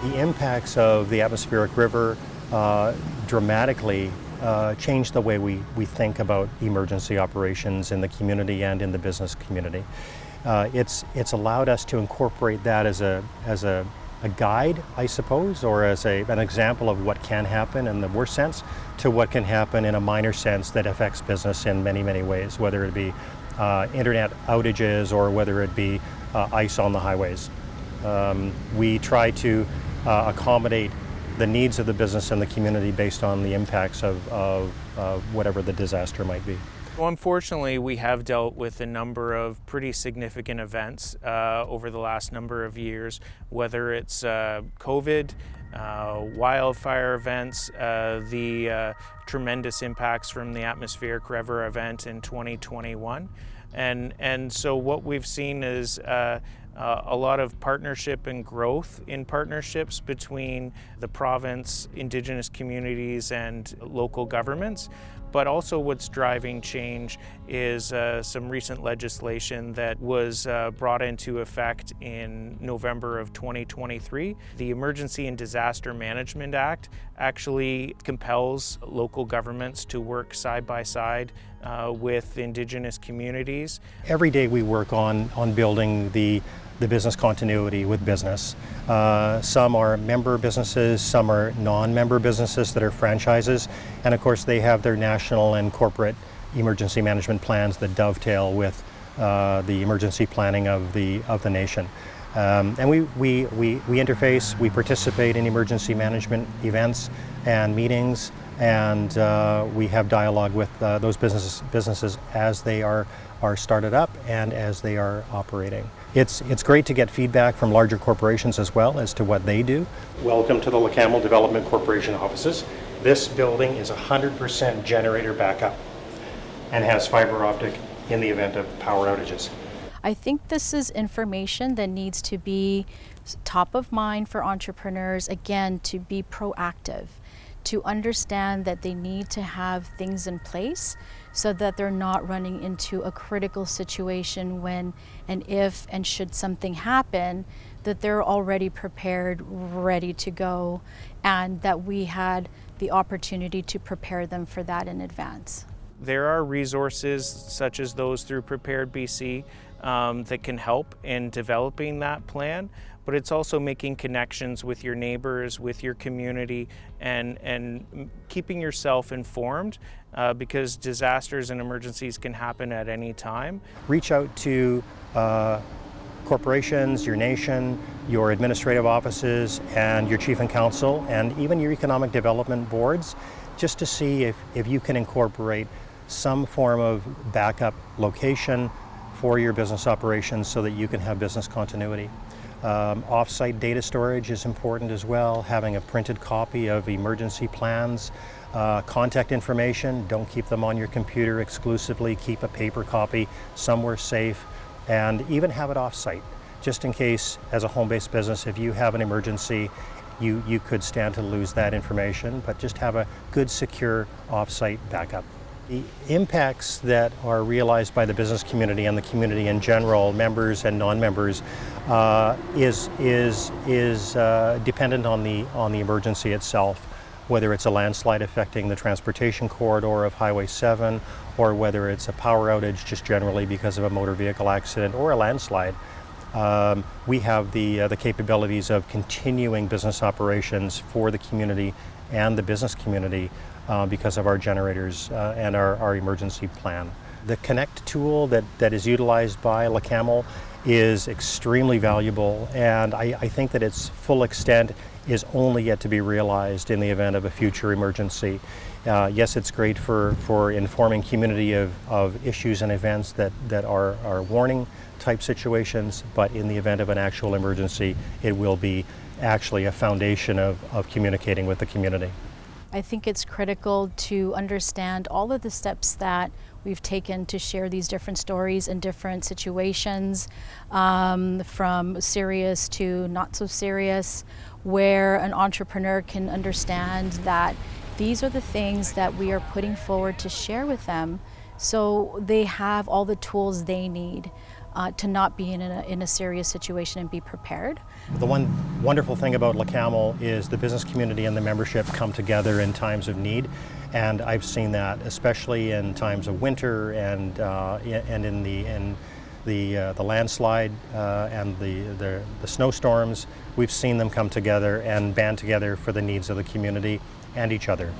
The impacts of the atmospheric river dramatically change the way we think about emergency operations in the community and in the business community. It's allowed us to incorporate that as a guide, I suppose, or as an example of what can happen in the worst sense to what can happen in a minor sense that affects business in many, many ways, whether it be internet outages or whether it be ice on the highways. We try to accommodate the needs of the business and the community based on the impacts of whatever the disaster might be. Well, unfortunately, we have dealt with a number of pretty significant events over the last number of years, whether it's COVID, wildfire events, the tremendous impacts from the atmospheric river event in 2021. And so what we've seen is a lot of partnership and growth in partnerships between the province, Indigenous communities, and local governments. But also what's driving change is some recent legislation that was brought into effect in November of 2023. The Emergency and Disaster Management Act actually compels local governments to work side by side with Indigenous communities. Every day we work on building the business continuity with business. Some are member businesses, some are non-member businesses that are franchises, and of course they have their national and corporate emergency management plans that dovetail with the emergency planning of the nation. And we interface, we participate in emergency management events and meetings, and we have dialogue with those businesses as they are started up and as they are operating. It's great to get feedback from larger corporations as well as to what they do. Welcome to the Leq'á Development Corporation offices. This building is 100% generator backup and has fiber optic in the event of power outages. I think this is information that needs to be top of mind for entrepreneurs, again, to be proactive, to understand that they need to have things in place so that they're not running into a critical situation when and if and should something happen, that they're already prepared, ready to go, and that we had the opportunity to prepare them for that in advance. There are resources such as those through Prepared BC that can help in developing that plan, but it's also making connections with your neighbors, with your community, and keeping yourself informed because disasters and emergencies can happen at any time. Reach out to corporations, your nation, your administrative offices, and your chief and council, and even your economic development boards, just to see if you can incorporate some form of backup location for your business operations so that you can have business continuity. Off-site data storage is important as well, having a printed copy of emergency plans, contact information, don't keep them on your computer exclusively, keep a paper copy somewhere safe, and even have it off-site, just in case as a home-based business, if you have an emergency, you could stand to lose that information, but just have a good, secure off-site backup. The impacts that are realized by the business community and the community in general, members and non-members, is dependent on the emergency itself, whether it's a landslide affecting the transportation corridor of Highway 7, or whether it's a power outage just generally because of a motor vehicle accident or a landslide. We have the capabilities of continuing business operations for the community and the business community because of our generators and our emergency plan. The Connect tool that is utilized by Leq'á is extremely valuable, and I think that its full extent is only yet to be realized in the event of a future emergency. Yes, it's great for informing community of issues and events that are warning type situations, but in the event of an actual emergency, it will be actually a foundation of communicating with the community. I think it's critical to understand all of the steps that we've taken to share these different stories in different situations, from serious to not so serious, where an entrepreneur can understand that these are the things that we are putting forward to share with them so they have all the tools they need. to not be in a serious situation and be prepared. The one wonderful thing about Leq'á is the business community and the membership come together in times of need, and I've seen that especially in times of winter and in the landslide and the snowstorms. We've seen them come together and band together for the needs of the community and each other.